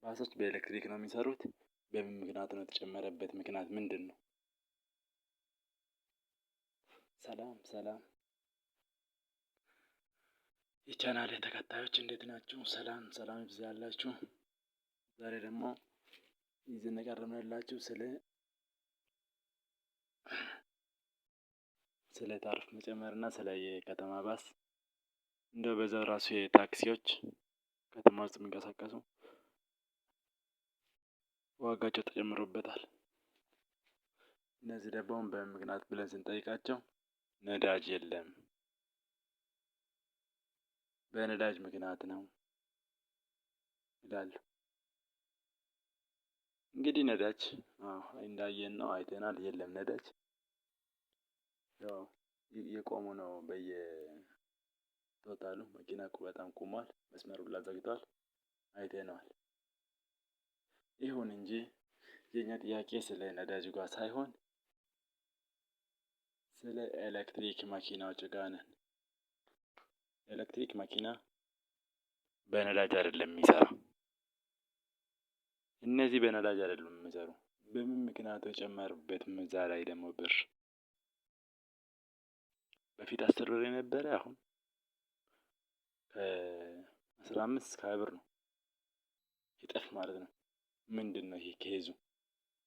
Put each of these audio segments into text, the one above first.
ባሶች በኤሌክትሪክ ነው የሚሰሩት? በምን ምክንያት ነው? የተጨመረበት ምክንያት ምንድን ነው? ሰላም ሰላም የቻናሌ ተከታዮች እንዴት ናችሁ? ሰላም ሰላም ይብዛላችሁ። ዛሬ ደግሞ ይዘን የቀረብንላችሁ ስለ ታሪፍ መጨመር እና ስለ የከተማ ባስ እንደው በዛው ራሱ የታክሲዎች ከተማ ውስጥ የሚንቀሳቀሱ ዋጋቸው ተጨምሮበታል። እነዚህ ደግሞ በምን ምክንያት ብለን ስንጠይቃቸው ነዳጅ የለም፣ በነዳጅ ምክንያት ነው ይላሉ። እንግዲህ ነዳጅ እንዳየን ነው አይተናል። የለም ነዳጅ ያው የቆሙ ነው። በየቶታሉ መኪና እኮ በጣም ቆሟል። መስመር ሁላ ዘግቷል። አይተነዋል። ይሁን እንጂ የኛ ጥያቄ ስለ ነዳጅ ጋር ሳይሆን ስለ ኤሌክትሪክ መኪናዎች ጋር ነን። ኤሌክትሪክ መኪና በነዳጅ አይደለም የሚሰራው። እነዚህ በነዳጅ አይደለም የሚሰሩ። በምን ምክንያት የጨመሩበት እዛ ላይ ደግሞ ብር በፊት 10 ብር የነበረ አሁን 15 እስከ 20 ብር ነው። ይጠፍ ማለት ነው። ምንድነው ይሄ ኬዙ?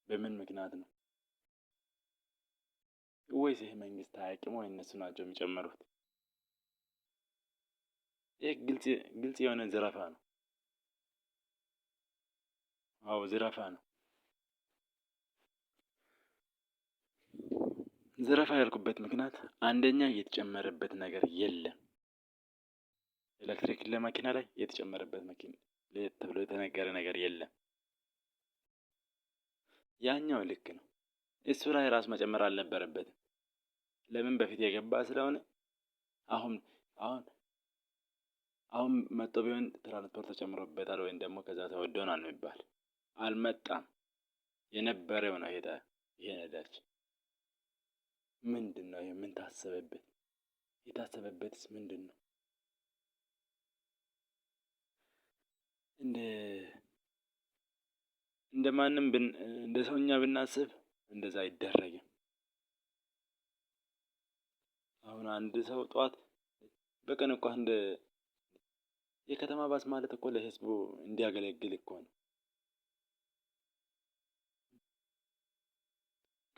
በምን ምክንያት ነው? ወይስ ይሄ መንግስት አያውቅም ወይ እነሱ ናቸው የሚጨምሩት? ይሄ ግልጽ የሆነ ዘረፋ ነው። አዎ ዘረፋ ነው። ዘረፋ ያልኩበት ምክንያት አንደኛ የተጨመረበት ነገር የለም። ኤሌክትሪክ ለመኪና ላይ የተጨመረበት መኪና ለየት ብሎ የተነገረ ነገር የለም። ያኛው ልክ ነው። እሱ ላይ ራስ መጨመር አልነበረበትም። ለምን በፊት የገባ ስለሆነ አሁን መጥቶ ቢሆን ትራንስፖርት ተጨምሮበታል ወይም ደግሞ ከዛ ተወዶናል ነው የሚባል። አልመጣም። የነበረው ነው ይሄ ነዳጅ። ምንድነው ይሄ? ምን ታሰበበት? የታሰበበትስ ምንድነው? እንደማንም እንደ ሰውኛ ብናስብ እንደዛ አይደረግም። አሁን አንድ ሰው ጠዋት በቀን እኮ አንድ የከተማ ባስ ማለት እኮ ለህዝቡ እንዲያገለግል እኮ ነው።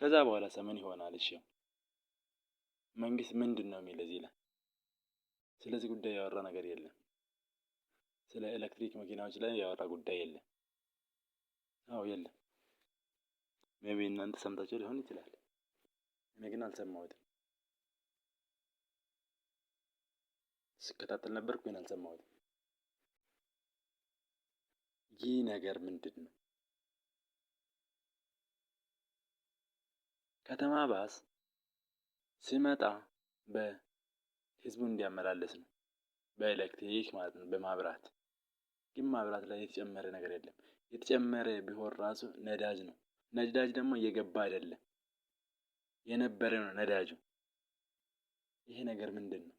ከዛ በኋላ ምን ይሆናል? እሺ መንግስት ምንድነው የሚል እዚህ ላይ? ስለዚህ ጉዳይ ያወራ ነገር የለም። ስለ ኤሌክትሪክ መኪናዎች ላይ ያወራ ጉዳይ የለም። አዎ የለም። ሜይቢ እናንተ ሰምታችሁ ሊሆን ይችላል። እኔ ግን አልሰማሁትም። ስከታተል ነበርኩ ግን አልሰማሁትም። ይህ ነገር ምንድነው? ከተማ ባስ ሲመጣ በህዝቡ እንዲያመላልስ ነው። በኤሌክትሪክ ማለት ነው፣ በማብራት። ግን ማብራት ላይ የተጨመረ ነገር የለም። የተጨመረ ቢሆን ራሱ ነዳጅ ነው። ነዳጅ ደግሞ እየገባ አይደለም። የነበረ ነው ነዳጁ። ይሄ ነገር ምንድነው?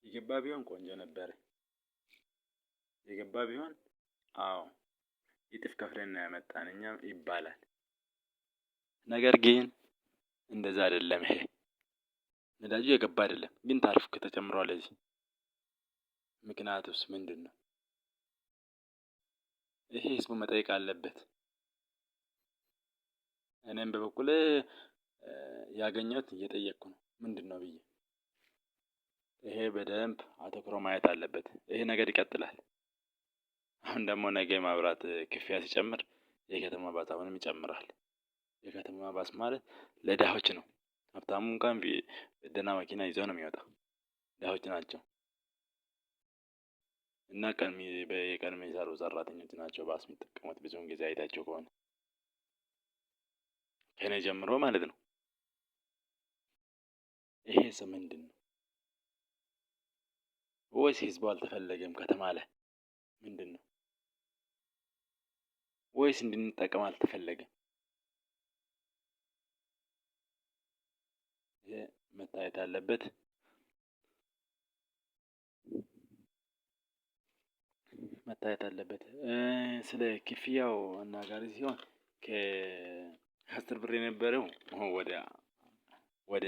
የገባ ቢሆን ቆንጆ ነበረ። የገባ ቢሆን አዎ እጥፍ ከፍለን ነው ያመጣን እኛም ይባላል። ነገር ግን እንደዛ አይደለም። ይሄ ነዳጁ የገባ አይደለም፣ ግን ታሪፉ ተጨምሯል። እዚህ ምክንያቱስ ምንድነው? ይሄ ህዝቡ መጠየቅ አለበት። እኔም በበኩሌ ያገኘሁት እየጠየቅኩ ነው። ምንድነው ብዬ። ይሄ በደንብ አተኩሮ ማየት አለበት። ይሄ ነገር ይቀጥላል። አሁን ደግሞ ነገ ማብራት ክፍያ ሲጨምር የከተማ ባስ አሁንም ይጨምራል። የከተማ ባስ ማለት ለድሆች ነው። ሀብታሙ እንኳን ደህና መኪና ይዞ ነው የሚወጣው። ድሆች ናቸው እና በቀን የሚሰሩ ሰራተኞች ናቸው ባስ የሚጠቀሙት ብዙውን ጊዜ አይታችሁ ከሆነ ከእኔ ጀምሮ ማለት ነው። ይሄስ ምንድነው? ወይስ ህዝቡ አልተፈለገም ከተማ ላይ? ምንድነው? ወይስ እንድንጠቀም አልተፈለገም? መታየት አለበት። መታየት አለበት። ስለ ክፍያው አናጋሪ ሲሆን ከ10 ብር የነበረው ወደ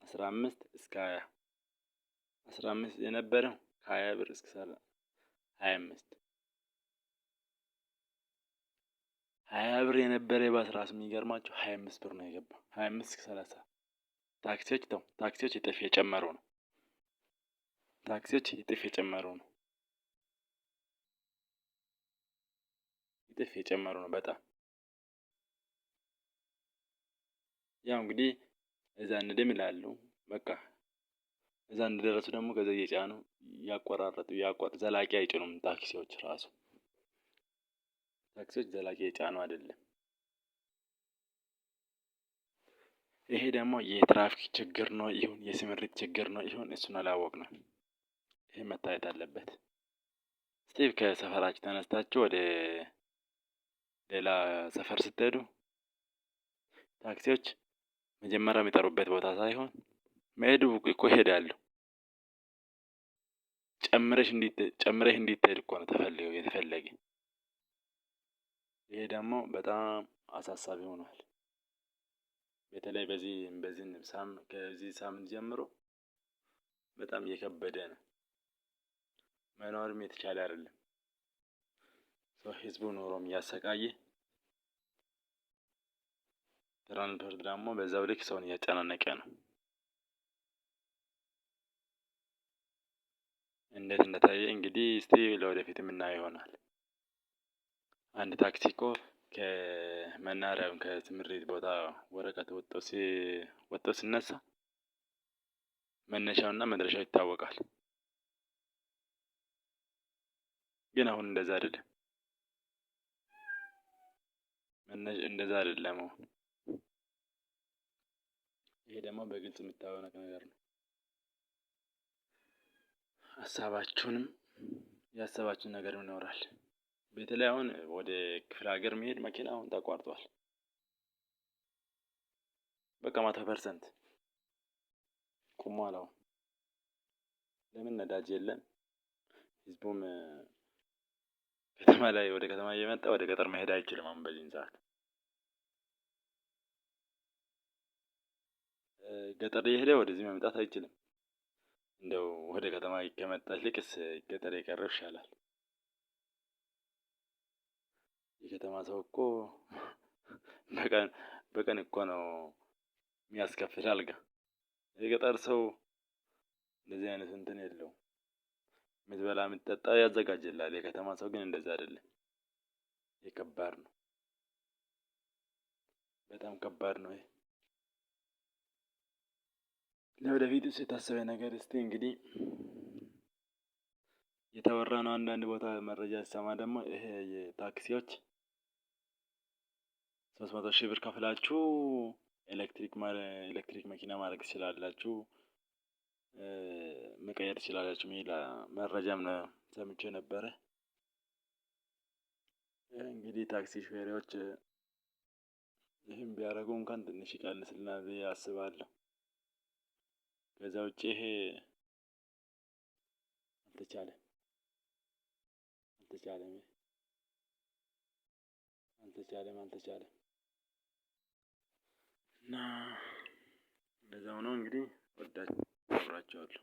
15 እስከ 15 የነበረው ከ20 ብር እስከ 25 20 ብር የነበረ በስራስ የሚገርማቸው 25 ብር ነው የገባው። 25 እስከ 30 ታክሲዎች እጥፍ የጨመሩ ነው። ታክሲዎች እጥፍ የጨመሩ ነው። እጥፍ የጨመሩ ነው በጣም። ያው እንግዲህ እዛ እንደም ይላሉ። በቃ እዛ እንደደረሱ ደግሞ ከዛ እየጫኑ ያቆራረጡ ዘላቂ አይጭኑም። ታክሲዎች ራሱ ዘላቂ የጫኑ አይደለም። ይሄ ደግሞ የትራፊክ ችግር ነው ይሁን የስምሪት ችግር ነው ይሁን እሱን አላወቅንም። ይሄ መታየት አለበት። እስቲ ከሰፈራችሁ ተነስታችሁ ወደ ሌላ ሰፈር ስትሄዱ ታክሲዎች መጀመሪያ የሚጠሩበት ቦታ ሳይሆን መሄዱ እኮ ይሄዳሉ። ጨምረህ እንድትሄድ እኮ ነው የተፈለገ። ይሄ ደግሞ በጣም አሳሳቢ ሆኗል። በተለይ ከዚህ ሳምንት ጀምሮ በጣም እየከበደ ነው። መኖርም የተቻለ አይደለም። ህዝቡ ኑሮም እያሰቃየ ትራንስፖርት ደግሞ በዛው ልክ ሰውን እያጨናነቀ ነው። እንዴት እንደታየ እንግዲህ እስቲ ለወደፊት የምናየው ይሆናል። አንድ ታክሲ እኮ ከመናኸሪያ ከስምሪት ቦታ ወረቀት ወጥቶ ሲነሳ መነሻውና መድረሻው ይታወቃል። ግን አሁን እንደዛ አይደለም። እንደዛ አይደለም አሁን። ይሄ ደግሞ በግልጽ የሚታወቅ ነገር ነው። ሀሳባችሁንም ያሰባችሁን ነገር ይኖራል። በተለይ አሁን ወደ ክፍለ ሀገር መሄድ መኪና አሁን ተቋርጧል። በቃ 100% ቁሟል። አሁን ለምን ነዳጅ የለም። ህዝቡም ከተማ ላይ ወደ ከተማ እየመጣ ወደ ገጠር መሄድ አይችልም። አሁን በዚህን ሰዓት ገጠር እየሄደ ወደዚህ መምጣት አይችልም። እንደው ወደ ከተማ ከመጣ ይልቅስ ገጠር የቀረው ይሻላል። የከተማ ሰው እኮ በቀን እኮ ነው የሚያስከፍል አልጋ። የገጠር ሰው እንደዚህ አይነት እንትን የለውም። የምትበላ የምትጠጣ ያዘጋጅልሃል። የከተማ ሰው ግን እንደዛ አይደለም። ይሄ ከባድ ነው። በጣም ከባድ ነው። ይሄ ለወደፊትስ የታሰበ ነገር እስቲ እንግዲህ የተወራ ነው። አንዳንድ ቦታ መረጃ ስሰማ ደግሞ ይሄ የታክሲዎች 300,000 ብር ከፍላችሁ ኤሌክትሪክ መኪና ማድረግ ትችላላችሁ፣ መቀየር ትችላላችሁ የሚል መረጃም ሰምቼ ነበረ። እንግዲህ ታክሲ ሹፌሮች ይህን ቢያደርጉ እንኳን ትንሽ ይቀንስልናል ብዬ አስባለሁ። ከዛ ውጪ ይሄ አልተቻለም እና እንደዛው ነው እንግዲህ አከብራችኋለሁ።